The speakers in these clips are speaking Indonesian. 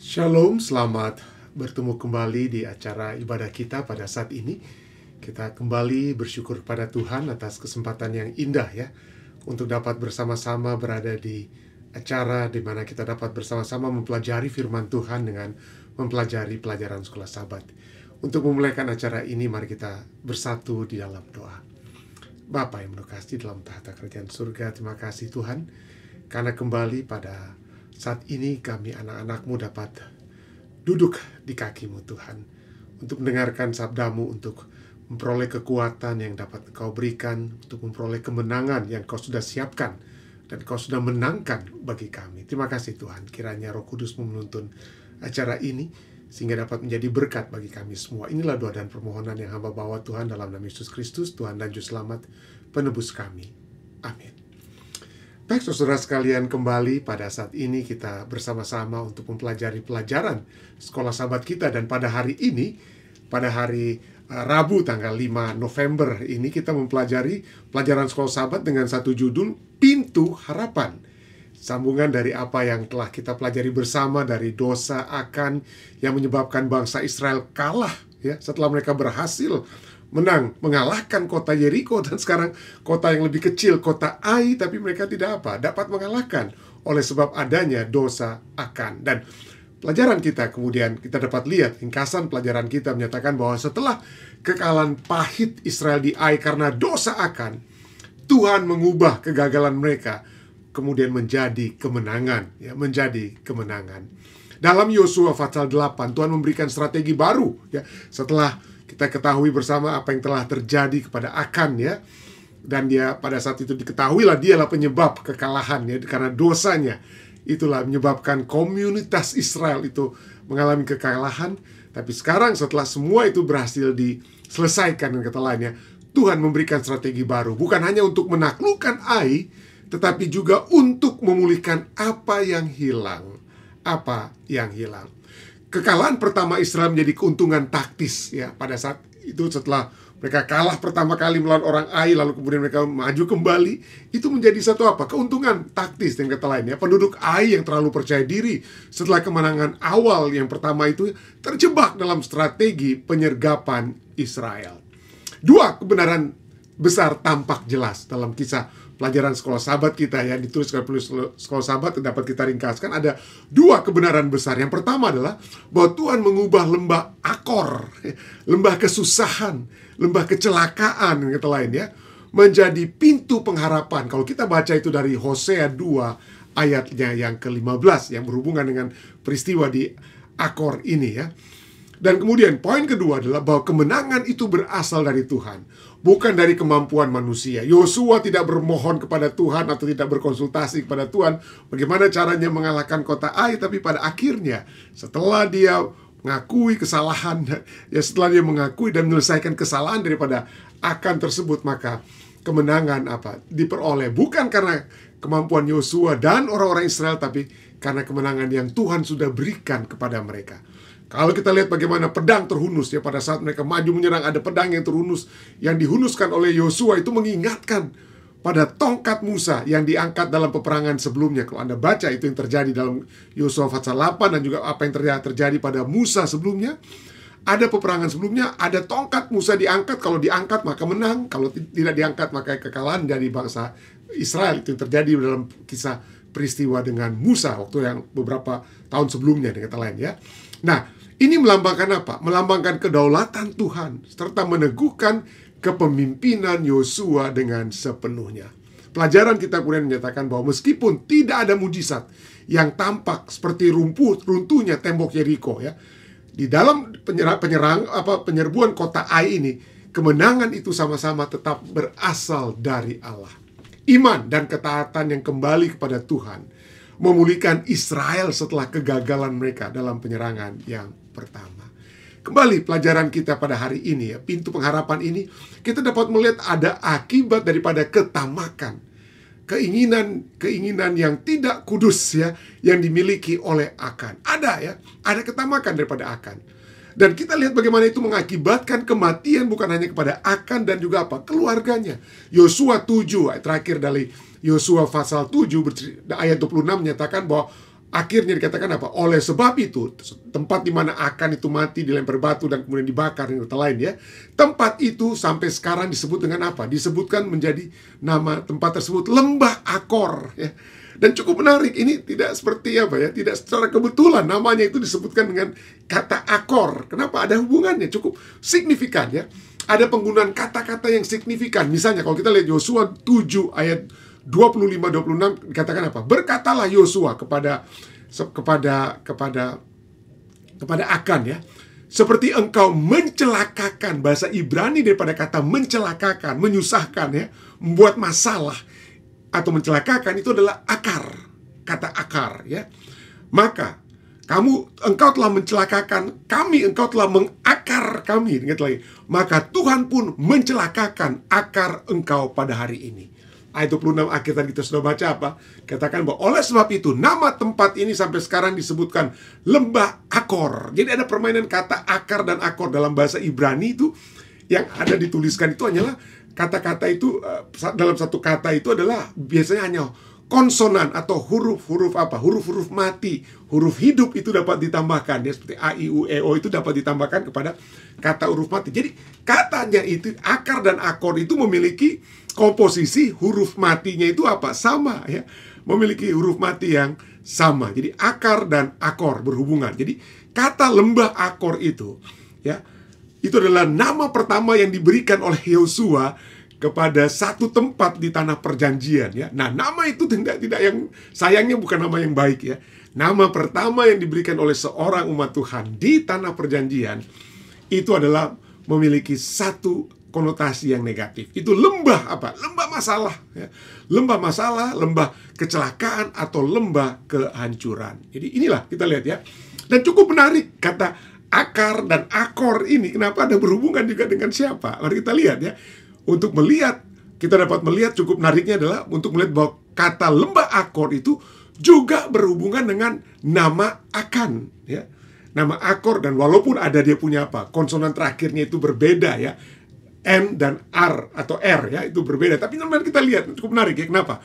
Shalom, selamat bertemu kembali di acara ibadah kita pada saat ini. Kita kembali bersyukur pada Tuhan atas kesempatan yang indah ya, untuk dapat bersama-sama berada di acara di mana kita dapat bersama-sama mempelajari firman Tuhan dengan mempelajari pelajaran sekolah Sabat. Untuk memulaikan acara ini, mari kita bersatu di dalam doa. Bapa yang mendekati dalam tahta kerajaan surga, terima kasih Tuhan, karena kembali pada saat ini kami anak-anak-Mu dapat duduk di kaki-Mu Tuhan, untuk mendengarkan sabda-Mu, untuk memperoleh kekuatan yang dapat Engkau berikan, untuk memperoleh kemenangan yang Kau sudah siapkan dan Kau sudah menangkan bagi kami. Terima kasih Tuhan, kiranya Roh Kudus-Mu menuntun acara ini sehingga dapat menjadi berkat bagi kami semua. Inilah doa dan permohonan yang hamba bawa Tuhan dalam nama Yesus Kristus, Tuhan dan Juru Selamat penebus kami. Amin. Baik saudara sekalian, kembali pada saat ini kita bersama-sama untuk mempelajari pelajaran sekolah Sabat kita. Dan pada hari ini, pada hari Rabu tanggal 5 November ini, kita mempelajari pelajaran sekolah Sabat dengan satu judul Pintu Harapan. Sambungan dari apa yang telah kita pelajari bersama dari dosa Akan yang menyebabkan bangsa Israel kalah ya, setelah mereka berhasil mengalahkan kota Yeriko, dan sekarang kota yang lebih kecil, kota Ai, tapi mereka tidak dapat mengalahkan oleh sebab adanya dosa Akan. Dan pelajaran kita kemudian kita dapat lihat, ringkasan pelajaran kita menyatakan bahwa setelah kekalahan pahit Israel di Ai karena dosa Akan, Tuhan mengubah kegagalan mereka kemudian menjadi kemenangan ya, menjadi kemenangan. Dalam Yosua pasal 8, Tuhan memberikan strategi baru ya, setelah kita ketahui bersama apa yang telah terjadi kepada Akan ya. Dan dia pada saat itu diketahuilah dialah penyebab kekalahan ya, karena dosanya itulah menyebabkan komunitas Israel itu mengalami kekalahan. Tapi sekarang setelah semua itu berhasil diselesaikan, dengan kata lainnya, Tuhan memberikan strategi baru, bukan hanya untuk menaklukkan Ai, tetapi juga untuk memulihkan apa yang hilang. Apa yang hilang. Kekalahan pertama Israel menjadi keuntungan taktis ya, pada saat itu setelah mereka kalah pertama kali melawan orang Ai, lalu kemudian mereka maju kembali, itu menjadi satu apa? Keuntungan taktis, dengan kata lainnya. Penduduk Ai yang terlalu percaya diri setelah kemenangan awal yang pertama itu terjebak dalam strategi penyergapan Israel. Dua kebenaran besar tampak jelas dalam kisah pelajaran sekolah Sabat kita yang dituliskan penulis sekolah Sabat, dapat kita ringkaskan. Ada dua kebenaran besar. Yang pertama adalah bahwa Tuhan mengubah lembah Akor, lembah kesusahan, lembah kecelakaan, kata lain ya, menjadi pintu pengharapan. Kalau kita baca itu dari Hosea 2 ayatnya yang ke-15 yang berhubungan dengan peristiwa di Akor ini ya. Dan kemudian poin kedua adalah bahwa kemenangan itu berasal dari Tuhan, bukan dari kemampuan manusia. Yosua tidak bermohon kepada Tuhan atau tidak berkonsultasi kepada Tuhan bagaimana caranya mengalahkan kota Ai, tapi pada akhirnya setelah dia mengakui kesalahan, ya setelah dia mengakui dan menyelesaikan kesalahan daripada Akan tersebut, maka kemenangan diperoleh bukan karena kemampuan Yosua dan orang-orang Israel, tapi karena kemenangan yang Tuhan sudah berikan kepada mereka. Kalau kita lihat bagaimana pedang terhunus ya, pada saat mereka maju menyerang ada pedang yang terhunus, yang dihunuskan oleh Yosua, itu mengingatkan pada tongkat Musa yang diangkat dalam peperangan sebelumnya. Kalau Anda baca itu yang terjadi dalam Yosua pasal 8 dan juga apa yang terjadi pada Musa sebelumnya. Ada peperangan sebelumnya, ada tongkat Musa diangkat, kalau diangkat maka menang, kalau tidak diangkat maka kekalahan dari bangsa Israel. Itu yang terjadi dalam kisah peristiwa dengan Musa waktu yang beberapa tahun sebelumnya, dengan kata lain ya. Nah, ini melambangkan apa? Melambangkan kedaulatan Tuhan serta meneguhkan kepemimpinan Yosua dengan sepenuhnya. Pelajaran kita kemudian menyatakan bahwa meskipun tidak ada mujizat yang tampak seperti runtuhnya tembok Yeriko ya, di dalam penyerbuan kota Ai ini, kemenangan itu sama-sama tetap berasal dari Allah. Iman dan ketaatan yang kembali kepada Tuhan memulihkan Israel setelah kegagalan mereka dalam penyerangan yang pertama. Kembali pelajaran kita pada hari ini ya, pintu pengharapan ini, kita dapat melihat ada akibat daripada ketamakan, keinginan yang tidak kudus ya, yang dimiliki oleh Akan. Ada ketamakan daripada Akan. Dan kita lihat bagaimana itu mengakibatkan kematian bukan hanya kepada Akan dan juga keluarganya. Yosua 7 ayat terakhir dari Yosua pasal 7 ayat 26 menyatakan bahwa akhirnya dikatakan apa? Oleh sebab itu, tempat di mana Akan itu mati, dilempar batu dan kemudian dibakar dan kata lain ya. Tempat itu sampai sekarang disebut dengan apa? Disebutkan menjadi nama tempat tersebut Lembah Akor ya. Dan cukup menarik, ini tidak seperti apa ya, tidak secara kebetulan namanya itu disebutkan dengan kata Akor. Kenapa? Ada hubungannya, cukup signifikan ya. Ada penggunaan kata-kata yang signifikan. Misalnya kalau kita lihat Yosua 7 ayat 25-26 dikatakan apa? Berkatalah Yosua kepada Akan ya, seperti engkau mencelakakan, bahasa Ibrani daripada kata mencelakakan, menyusahkan ya, membuat masalah atau mencelakakan itu adalah akar, kata akar ya. Maka engkau telah mencelakakan kami, engkau telah mengakar kami. Ingat lagi, maka Tuhan pun mencelakakan akar engkau pada hari ini. Ayat 26 akhir tadi kita sudah baca apa? Katakan bahwa oleh sebab itu nama tempat ini sampai sekarang disebutkan Lembah Akor. Jadi ada permainan kata akar dan akor dalam bahasa Ibrani itu. Yang ada dituliskan itu hanyalah kata-kata itu, dalam satu kata itu adalah biasanya hanya konsonan atau huruf-huruf apa? Huruf-huruf mati. Huruf hidup itu dapat ditambahkan ya, seperti A, I, U, E, O itu dapat ditambahkan kepada kata huruf mati. Jadi katanya itu akar dan akor itu memiliki komposisi huruf matinya itu apa? Sama ya. Memiliki huruf mati yang sama. Jadi akar dan akor berhubungan. Jadi kata Lembah Akor itu ya, itu adalah nama pertama yang diberikan oleh Yosua kepada satu tempat di tanah perjanjian ya. Nah, nama itu tidak yang sayangnya bukan nama yang baik ya. Nama pertama yang diberikan oleh seorang umat Tuhan di tanah perjanjian itu adalah memiliki satu konotasi yang negatif. Itu lembah apa? Lembah masalah ya. Lembah masalah, lembah kecelakaan atau lembah kehancuran. Jadi inilah kita lihat ya. Dan cukup menarik kata akar dan akor ini, kenapa ada berhubungan juga dengan siapa? Mari kita lihat ya. Untuk melihat, kita dapat melihat cukup menariknya adalah untuk melihat bahwa kata Lembah Akor itu juga berhubungan dengan nama Akan ya. Nama Akor, dan walaupun ada dia punya apa? Konsonan terakhirnya itu berbeda ya. N dan R atau R ya, itu berbeda. Tapi mari kita lihat, cukup menarik ya. Kenapa?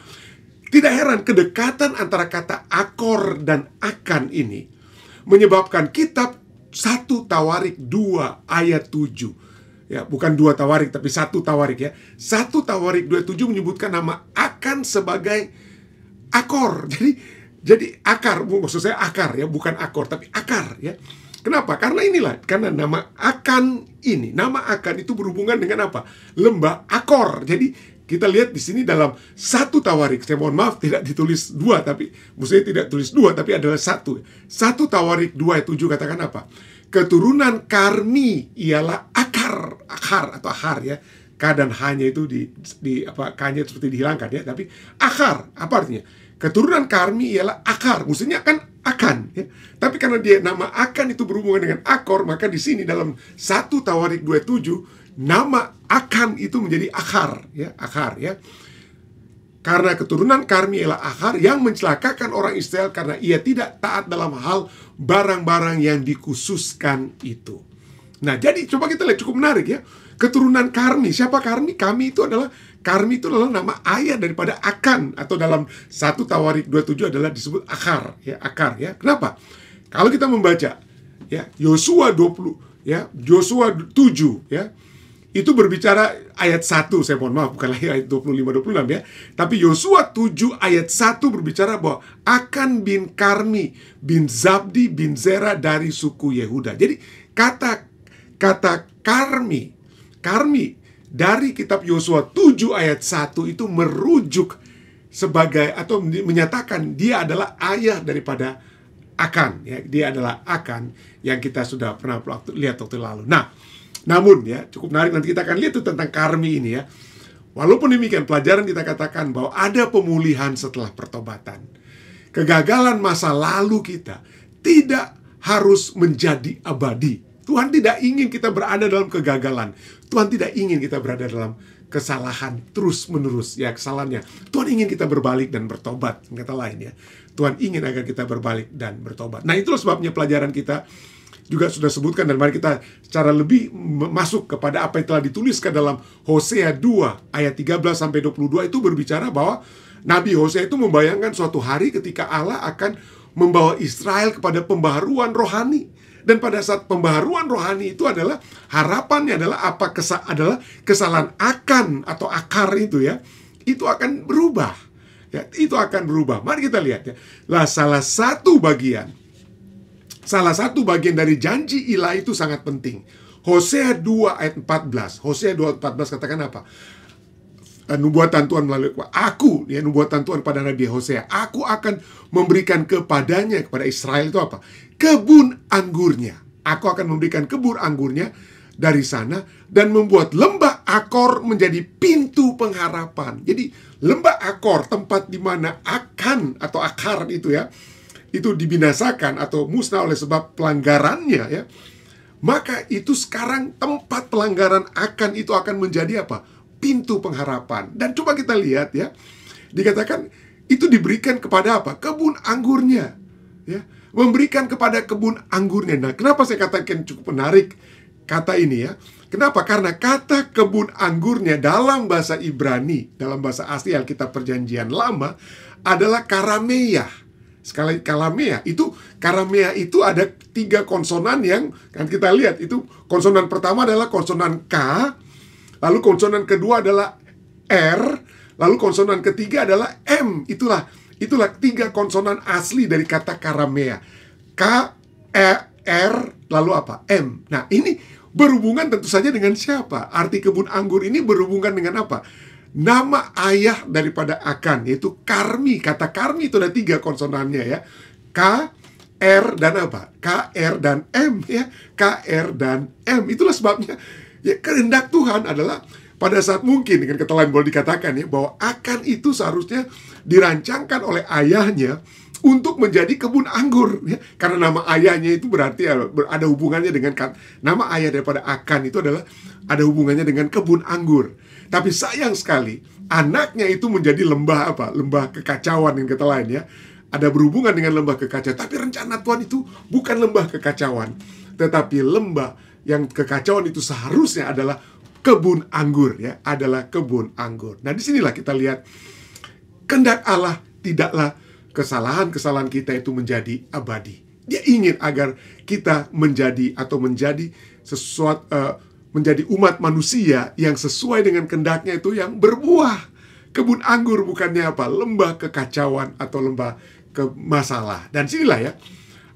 Tidak heran kedekatan antara kata Akor dan Akan ini menyebabkan kitab 1 Tawarik 2 ayat 7 ya, bukan 2 Tawarik tapi 1 Tawarik ya. 1 Tawarik 2:7 menyebutkan nama Akan sebagai akor. Jadi akar, maksud saya akar ya, bukan akor tapi akar ya. Kenapa? Karena karena nama Akan ini, nama Akan itu berhubungan dengan apa? Lembah Akor. Jadi kita lihat di sini dalam 1 Tawarik, saya mohon maaf tidak ditulis 2, tapi maksudnya tidak tulis 2 tapi adalah 1. 1 Tawarik 2:7 katakan apa? Keturunan Karmi ialah akar atau akar ya. K dan H-nya itu K-nya seperti dihilangkan ya, tapi akar apa artinya? Keturunan Karmi ialah akar, maksudnya kan akan ya. Tapi karena dia nama Akan itu berhubungan dengan akor, maka di sini dalam 1 Tawarik 2:7 nama Akan itu menjadi akar ya. Karena keturunan Karmi ialah akar yang mencelakakan orang Israel karena ia tidak taat dalam hal barang-barang yang dikhususkan itu. Nah, jadi coba kita lihat, cukup menarik ya. Keturunan Karmi, siapa Karmi? Karmi itu adalah nama ayah daripada Akan, atau dalam 1 Tawarik 2:7 adalah disebut akar ya. Kenapa? Kalau kita membaca ya Yosua 7 ya, itu berbicara ayat 1, saya mohon maaf, bukan lagi ayat 25-26 ya. Tapi Yosua 7 ayat 1 berbicara bahwa Akan bin Karmi bin Zabdi bin Zera dari suku Yehuda. Jadi kata Karmi dari kitab Yosua 7 ayat 1 itu merujuk sebagai atau menyatakan dia adalah ayah daripada Akan ya. Dia adalah Akan yang kita sudah pernah lihat waktu lalu. Nah, namun ya cukup menarik, nanti kita akan lihat itu tentang Karmi ini ya. Walaupun demikian, pelajaran kita katakan bahwa ada pemulihan setelah pertobatan. Kegagalan masa lalu kita tidak harus menjadi abadi. Tuhan tidak ingin kita berada dalam kegagalan. Tuhan tidak ingin kita berada dalam kesalahan terus-menerus ya, kesalahannya. Tuhan ingin kita berbalik dan bertobat. Kata lain ya, Tuhan ingin agar kita berbalik dan bertobat. Nah, itulah sebabnya pelajaran kita juga sudah sebutkan, dan mari kita secara lebih masuk kepada apa yang telah dituliskan dalam Hosea 2 ayat 13-22 itu berbicara bahwa Nabi Hosea itu membayangkan suatu hari ketika Allah akan membawa Israel kepada pembaharuan rohani. Dan pada saat pembaharuan rohani itu adalah harapannya adalah adalah kesalahan akan atau akar itu ya, itu akan berubah. Ya, itu akan berubah. Mari kita lihat ya. Lah salah satu bagian dari janji ilahi itu sangat penting. Hosea 2 ayat 14. Hosea 2 ayat 14 katakan apa? Nubuatan Tuhan melalui aku, ya, nubuatan Tuhan pada Nabi Hosea. Aku akan memberikan kepadanya, kepada Israel itu apa? Kebun anggurnya. Aku akan memberikan kebun anggurnya dari sana dan membuat lembah Akor menjadi pintu pengharapan. Jadi lembah Akor, tempat di mana akan atau akar itu ya, itu dibinasakan atau musnah oleh sebab pelanggarannya ya. Maka itu sekarang tempat pelanggaran akan itu akan menjadi apa? Pintu pengharapan. Dan coba kita lihat ya, dikatakan itu diberikan kepada apa? Kebun anggurnya ya, memberikan kepada kebun anggurnya. Nah, kenapa saya katakan cukup menarik kata ini ya? Kenapa? Karena kata kebun anggurnya dalam bahasa Ibrani, dalam bahasa asli Alkitab Perjanjian Lama adalah karameah. Sekali karamea itu ada 3 konsonan yang kan kita lihat itu. Konsonan pertama adalah konsonan K, lalu konsonan kedua adalah R, lalu konsonan ketiga adalah M. Itulah 3 konsonan asli dari kata karamea. K, E, R, lalu apa? M. Nah, ini berhubungan tentu saja dengan siapa? Arti kebun anggur ini berhubungan dengan apa? Nama ayah daripada akan, yaitu Karmi. Kata Karmi itu ada 3 konsonannya ya. K, R, dan apa? K, R, dan M ya. K, R, dan M. Itulah sebabnya ya, kehendak Tuhan adalah pada saat mungkin dengan kata lain boleh dikatakan ya, bahwa akan itu seharusnya dirancangkan oleh ayahnya untuk menjadi kebun anggur ya. Karena nama ayahnya itu berarti ada hubungannya dengan nama ayah daripada akan itu adalah ada hubungannya dengan kebun anggur. Tapi sayang sekali anaknya itu menjadi lembah apa? Lembah kekacauan dengan kata lain ya. Ada berhubungan dengan lembah kekacauan. Tapi rencana Tuhan itu bukan lembah kekacauan, tetapi lembah yang kekacauan itu seharusnya adalah kebun anggur ya, adalah kebun anggur. Nah, disinilah kita lihat kehendak Allah tidaklah kesalahan-kesalahan kita itu menjadi abadi. Dia ingin agar kita menjadi menjadi umat manusia yang sesuai dengan kehendaknya itu yang berbuah. Kebun anggur bukannya apa? Lembah kekacauan atau lembah masalah. Dan sinilah ya,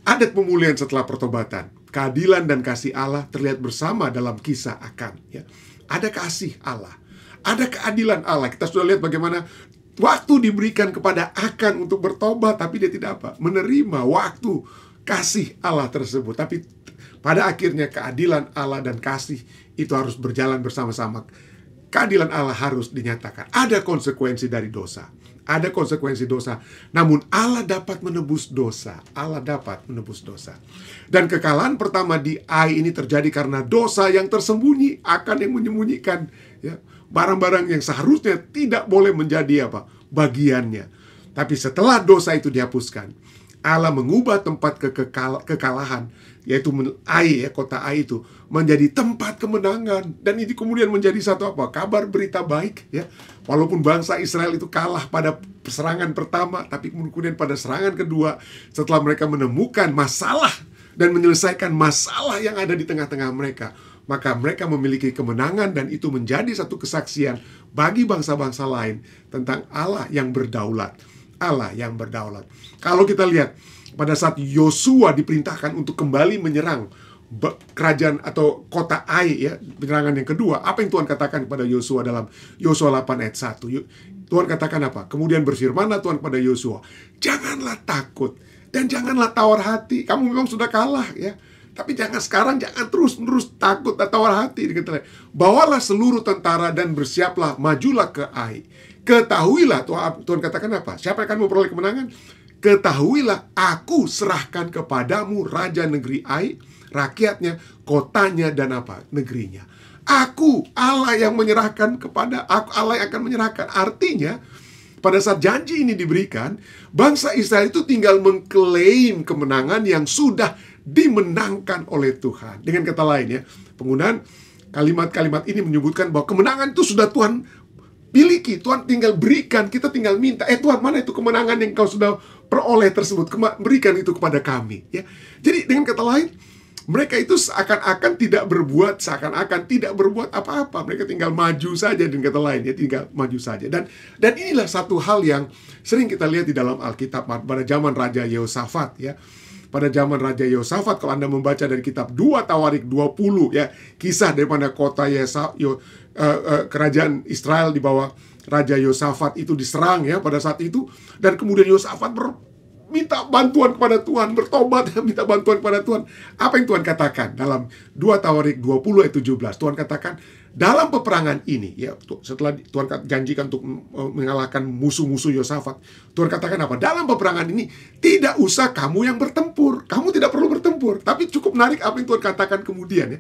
adat pemulihan setelah pertobatan. Keadilan dan kasih Allah terlihat bersama dalam kisah Akan ya. Ada kasih Allah, ada keadilan Allah. Kita sudah lihat bagaimana waktu diberikan kepada Akan untuk bertobat, tapi dia tidak apa? Menerima waktu kasih Allah tersebut. Tapi pada akhirnya keadilan Allah dan kasih itu harus berjalan bersama-sama. Keadilan Allah harus dinyatakan. Ada konsekuensi dari dosa. Ada konsekuensi dosa. Namun Allah dapat menebus dosa. Allah dapat menebus dosa. Dan kekalahan pertama di Ai ini terjadi karena dosa yang tersembunyi. Akan yang menyembunyikan ya, barang-barang yang seharusnya tidak boleh menjadi apa? Bagiannya. Tapi setelah dosa itu dihapuskan, Allah mengubah tempat kekalahan, yaitu Ai ya, kota Ai itu menjadi tempat kemenangan. Dan ini kemudian menjadi satu apa? Kabar berita baik ya. Walaupun bangsa Israel itu kalah pada serangan pertama, tapi kemudian pada serangan kedua, setelah mereka menemukan masalah dan menyelesaikan masalah yang ada di tengah-tengah mereka, maka mereka memiliki kemenangan. Dan itu menjadi satu kesaksian bagi bangsa-bangsa lain tentang Allah yang berdaulat. Allah yang berdaulat. Kalau kita lihat pada saat Yosua diperintahkan untuk kembali menyerang kerajaan atau kota Ai ya, penyerangan yang kedua, apa yang Tuhan katakan kepada Yosua dalam Yosua 8 ayat 1? Tuhan katakan apa? Kemudian berfirmanlah Tuhan kepada Yosua, janganlah takut dan janganlah tawar hati. Kamu memang sudah kalah ya, tapi jangan terus-menerus takut dan tawar hati. Bawalah seluruh tentara dan bersiaplah, majulah ke Ai. Ketahuilah, Tuhan katakan apa? Siapa yang akan memperoleh kemenangan? Ketahuilah, aku serahkan kepadamu raja negeri Ai, rakyatnya, kotanya, dan apa? Negerinya. Aku, Allah yang menyerahkan kepada aku, Allah yang akan menyerahkan. Artinya, pada saat janji ini diberikan, bangsa Israel itu tinggal mengklaim kemenangan yang sudah dimenangkan oleh Tuhan. Dengan kata lain ya, penggunaan kalimat-kalimat ini menyebutkan bahwa kemenangan itu sudah Tuhan miliki, Tuhan tinggal berikan, kita tinggal minta. Tuhan, mana itu kemenangan yang kau sudah peroleh tersebut, berikan itu kepada kami, ya. Jadi dengan kata lain, mereka itu seakan-akan tidak berbuat apa-apa. Mereka tinggal maju saja, dengan kata lain, ya, tinggal maju saja. Dan inilah satu hal yang sering kita lihat di dalam Alkitab pada zaman Raja Yehosafat, ya. Pada zaman Raja Yehosafat, kalau Anda membaca dari kitab 2 Tawarik 20, ya, kisah daripada kota kerajaan Israel di bawah Raja Yehosafat itu diserang, ya, pada saat itu. Dan kemudian Yehosafat minta bantuan kepada Tuhan, bertobat, minta bantuan kepada Tuhan. Apa yang Tuhan katakan dalam 2 Tawarik 20 ayat 17? Tuhan katakan, dalam peperangan ini, ya, setelah Tuhan janjikan untuk mengalahkan musuh-musuh Yehosafat, Tuhan katakan apa? Dalam peperangan ini tidak usah kamu yang bertempur. Kamu tidak perlu bertempur. Tapi cukup menarik apa yang Tuhan katakan kemudian, ya.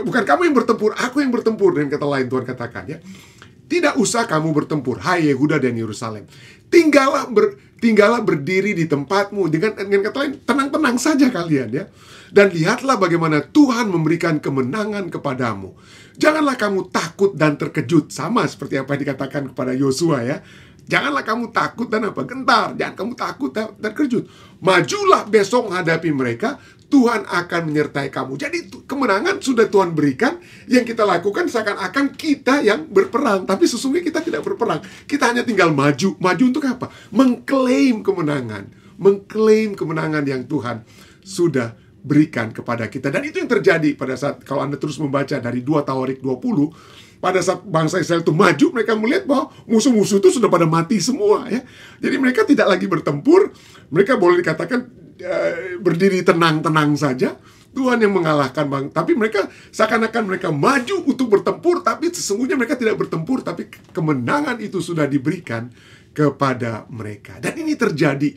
Bukan kamu yang bertempur, aku yang bertempur. Dengan kata lain Tuhan katakan, ya, tidak usah kamu bertempur, hai Yehuda dan Yerusalem. Tinggallah berdiri di tempatmu. Dengan kata lain, tenang-tenang saja kalian, ya. Dan lihatlah bagaimana Tuhan memberikan kemenangan kepadamu. Janganlah kamu takut dan terkejut. Sama seperti apa yang dikatakan kepada Yosua, ya. Janganlah kamu takut dan gentar. Jangan kamu takut dan terkejut. Majulah besok menghadapi mereka. Tuhan akan menyertai kamu. Jadi kemenangan sudah Tuhan berikan. Yang kita lakukan seakan-akan kita yang berperang. Tapi sesungguhnya kita tidak berperang. Kita hanya tinggal maju. Maju untuk apa? Mengklaim kemenangan. Mengklaim kemenangan yang Tuhan sudah berikan kepada kita. Dan itu yang terjadi pada saat, kalau Anda terus membaca dari 2 Tawarik 20, pada saat bangsa Israel itu maju, mereka melihat bahwa musuh-musuh itu sudah pada mati semua, ya. Jadi mereka tidak lagi bertempur. Mereka boleh dikatakan berdiri tenang-tenang saja. Tuhan yang mengalahkan, Bang. Tapi mereka seakan-akan mereka maju untuk bertempur, tapi sesungguhnya mereka tidak bertempur, tapi kemenangan itu sudah diberikan kepada mereka. Dan ini terjadi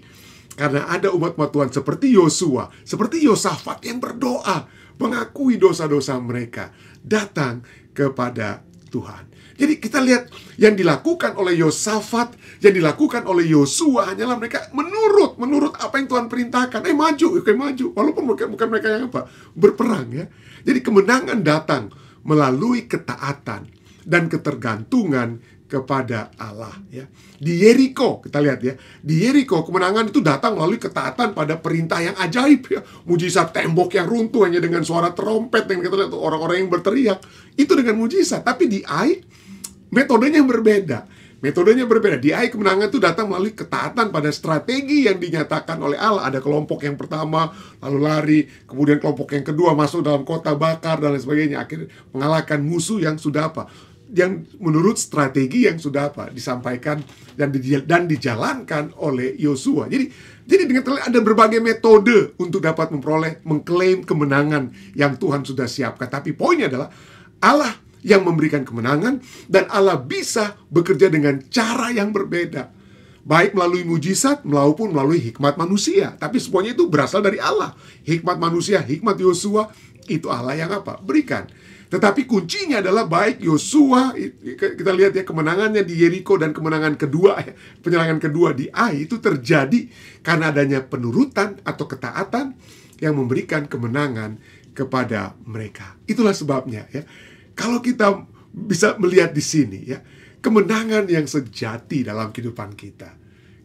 karena ada umat-umat Tuhan seperti Yosua, seperti Yehosafat yang berdoa, mengakui dosa-dosa mereka, datang kepada Tuhan. Jadi kita lihat yang dilakukan oleh Yehosafat, yang dilakukan oleh Yosua hanyalah mereka menurut apa yang Tuhan perintahkan. Maju. Walaupun bukan mereka yang berperang, ya. Jadi kemenangan datang melalui ketaatan dan ketergantungan kepada Allah, ya. Di Yeriko, kita lihat, ya. Di Yeriko kemenangan itu datang melalui ketaatan pada perintah yang ajaib, ya. Mujizat tembok yang runtuh hanya dengan suara trompet, yang kita lihat orang-orang yang berteriak. Itu dengan mujizat. Tapi di Ai metodenya berbeda. Di Ai kemenangan itu datang melalui ketaatan pada strategi yang dinyatakan oleh Allah. Ada kelompok yang pertama lalu lari, kemudian kelompok yang kedua masuk dalam kota bakar dan lain sebagainya, akhirnya mengalahkan musuh yang sudah yang menurut strategi yang sudah disampaikan dan dijalankan oleh Yosua. Jadi dengan ada berbagai metode untuk dapat mengklaim kemenangan yang Tuhan sudah siapkan. Tapi poinnya adalah Allah yang memberikan kemenangan, dan Allah bisa bekerja dengan cara yang berbeda, baik melalui mujizat maupun melalui hikmat manusia. Tapi semuanya itu berasal dari Allah. Hikmat manusia, hikmat Yosua, itu Allah yang berikan. Tetapi kuncinya adalah baik Yosua, kita lihat, ya, kemenangannya di Yeriko dan kemenangan kedua, penyerangan kedua di Ai itu terjadi karena adanya penurutan atau ketaatan yang memberikan kemenangan kepada mereka. Itulah sebabnya, ya, kalau kita bisa melihat di sini, ya, kemenangan yang sejati dalam kehidupan kita,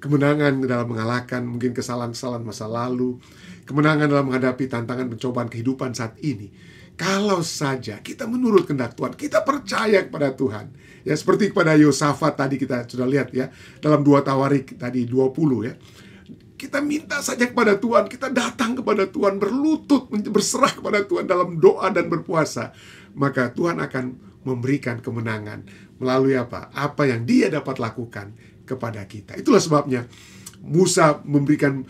kemenangan dalam mengalahkan mungkin kesalahan-kesalahan masa lalu, kemenangan dalam menghadapi tantangan pencobaan kehidupan saat ini, kalau saja kita menurut kehendak Tuhan, kita percaya kepada Tuhan, ya, seperti kepada Yehosafat tadi kita sudah lihat, ya, dalam 2 Tawarik tadi 20, ya. Kita minta saja kepada Tuhan, kita datang kepada Tuhan, berlutut, berserah kepada Tuhan dalam doa dan berpuasa, maka Tuhan akan memberikan kemenangan melalui apa yang Dia dapat lakukan kepada kita. Itulah sebabnya Musa memberikan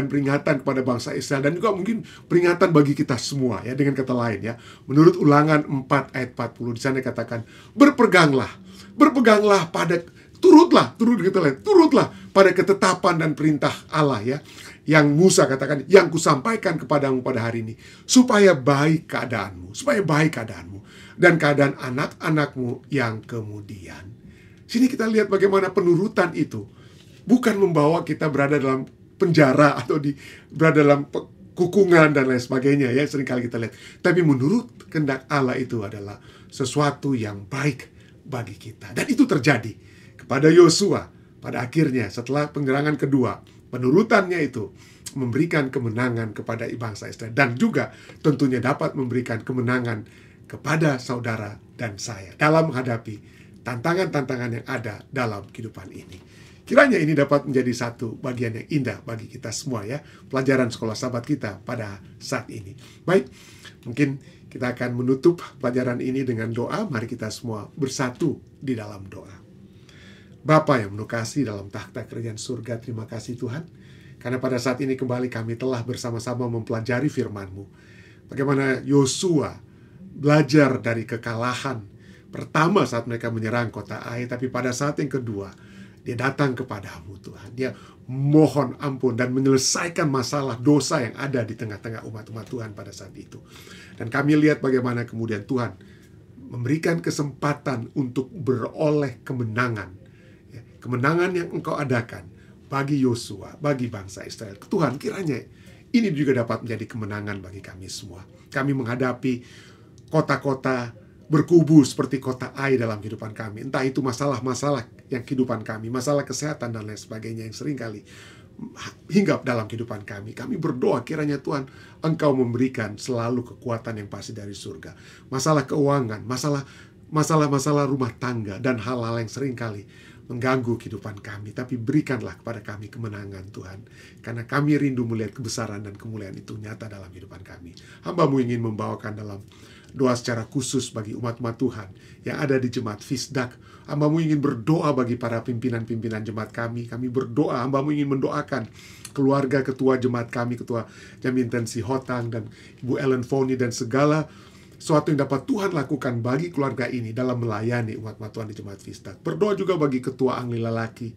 peringatan kepada bangsa Israel, dan juga mungkin peringatan bagi kita semua, ya, dengan kata lain, ya. Menurut Ulangan 4 ayat 40 di sana katakan, berpeganglah turutlah pada ketetapan dan perintah Allah, ya, yang Musa katakan, yang kusampaikan kepadamu pada hari ini, supaya baik keadaanmu dan keadaan anak-anakmu yang kemudian. Sini kita lihat bagaimana penurutan itu bukan membawa kita berada dalam penjara atau berada dalam kukungan dan lain sebagainya, ya, seringkali kita lihat. Tapi menurut kehendak Allah itu adalah sesuatu yang baik bagi kita. Dan itu terjadi kepada Yosua pada akhirnya setelah penyerangan kedua. Penurutannya itu memberikan kemenangan kepada bangsa Israel dan juga tentunya dapat memberikan kemenangan kepada saudara dan saya dalam menghadapi tantangan-tantangan yang ada dalam kehidupan ini. Kiranya ini dapat menjadi satu bagian yang indah bagi kita semua ya, pelajaran sekolah sahabat kita pada saat ini. Baik, mungkin kita akan menutup pelajaran ini dengan doa. Mari kita semua bersatu di dalam doa. Bapa yang penuh kasih dalam takhta kerajaan surga, terima kasih Tuhan, karena pada saat ini kembali kami telah bersama-sama mempelajari firman-Mu. Bagaimana Yosua belajar dari kekalahan pertama saat mereka menyerang kota Ai, tapi pada saat yang kedua, dia datang kepadamu Tuhan. Dia mohon ampun dan menyelesaikan masalah dosa yang ada di tengah-tengah umat-umat Tuhan pada saat itu. Dan kami lihat bagaimana kemudian Tuhan memberikan kesempatan untuk beroleh kemenangan. Kemenangan yang Engkau adakan bagi Yosua, bagi bangsa Israel. Tuhan, kiranya ini juga dapat menjadi kemenangan bagi kami semua. Kami menghadapi kota-kota berkubu seperti kota Ai dalam kehidupan kami. Entah itu masalah-masalah yang kehidupan kami, masalah kesehatan dan lain sebagainya yang seringkali hinggap dalam kehidupan kami. Kami berdoa kiranya Tuhan Engkau memberikan selalu kekuatan yang pasti dari surga. Masalah keuangan, masalah rumah tangga dan hal-hal yang seringkali mengganggu kehidupan kami, tapi berikanlah kepada kami kemenangan Tuhan, karena kami rindu melihat kebesaran dan kemuliaan itu nyata dalam kehidupan kami. Hamba-Mu ingin membawakan dalam doa secara khusus bagi umat-umat Tuhan yang ada di jemaat Fisdak. Hamba-Mu ingin berdoa bagi para pimpinan-pimpinan jemaat kami. Kami berdoa, hamba-Mu ingin mendoakan keluarga ketua jemaat kami, ketua Jamintensi Hotang dan Ibu Ellen Foni dan segala sesuatu yang dapat Tuhan lakukan bagi keluarga ini dalam melayani umat-umat Tuhan di jemaat Fisdak. Berdoa juga bagi ketua Angli Lalaki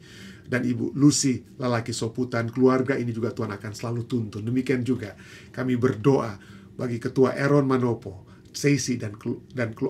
dan Ibu Lucy Lalaki Soputan. Keluarga ini juga Tuhan akan selalu tuntun. Demikian juga kami berdoa bagi ketua Aaron Manopo, Stacy dan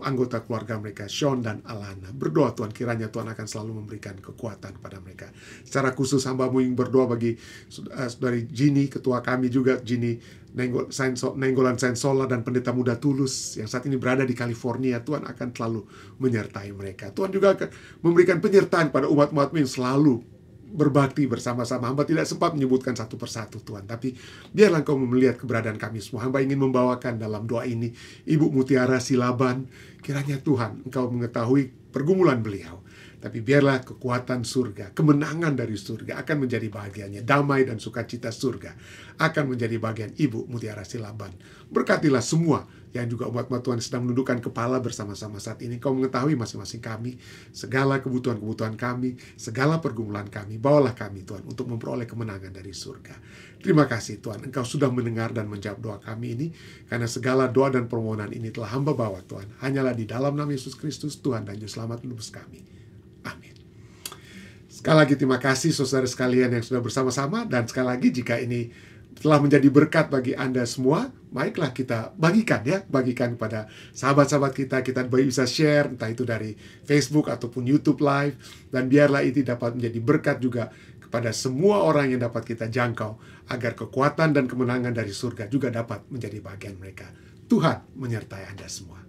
anggota keluarga mereka, Sean dan Alana. Berdoa Tuhan, kiranya Tuhan akan selalu memberikan kekuatan kepada mereka. Secara khusus hamba-Mu ingin berdoa bagi saudari Ginny, ketua kami juga, Ginny Nenggolan Sainsola dan pendeta muda Tulus yang saat ini berada di California. Tuhan akan selalu menyertai mereka. Tuhan juga akan memberikan penyertaan pada umat-umat-Mu yang selalu berbakti bersama-sama. Hamba tidak sempat menyebutkan satu persatu Tuhan, tapi biarlah Engkau melihat keberadaan kami semua. Hamba ingin membawakan dalam doa ini Ibu Mutiara Silaban. Kiranya Tuhan Engkau mengetahui pergumulan beliau, tapi biarlah kekuatan surga, kemenangan dari surga akan menjadi bagiannya. Damai dan sukacita surga akan menjadi bagian Ibu Mutiara Silaban. Berkatilah semua yang juga umat-umat Tuhan sedang menundukkan kepala bersama-sama saat ini. Kau mengetahui masing-masing kami, segala kebutuhan-kebutuhan kami, segala pergumulan kami. Bawalah kami Tuhan untuk memperoleh kemenangan dari surga. Terima kasih Tuhan, Engkau sudah mendengar dan menjawab doa kami ini, karena segala doa dan permohonan ini telah hamba bawa Tuhan. Hanyalah di dalam nama Yesus Kristus, Tuhan dan Juru Selamat menebus kami. Amin. Sekali lagi terima kasih saudara sekalian yang sudah bersama-sama. Dan sekali lagi jika ini telah menjadi berkat bagi Anda semua, baiklah kita bagikan kepada sahabat-sahabat kita. Kita bisa share, entah itu dari Facebook ataupun YouTube Live. Dan biarlah itu dapat menjadi berkat juga kepada semua orang yang dapat kita jangkau, agar kekuatan dan kemenangan dari surga juga dapat menjadi bagian mereka. Tuhan menyertai Anda semua.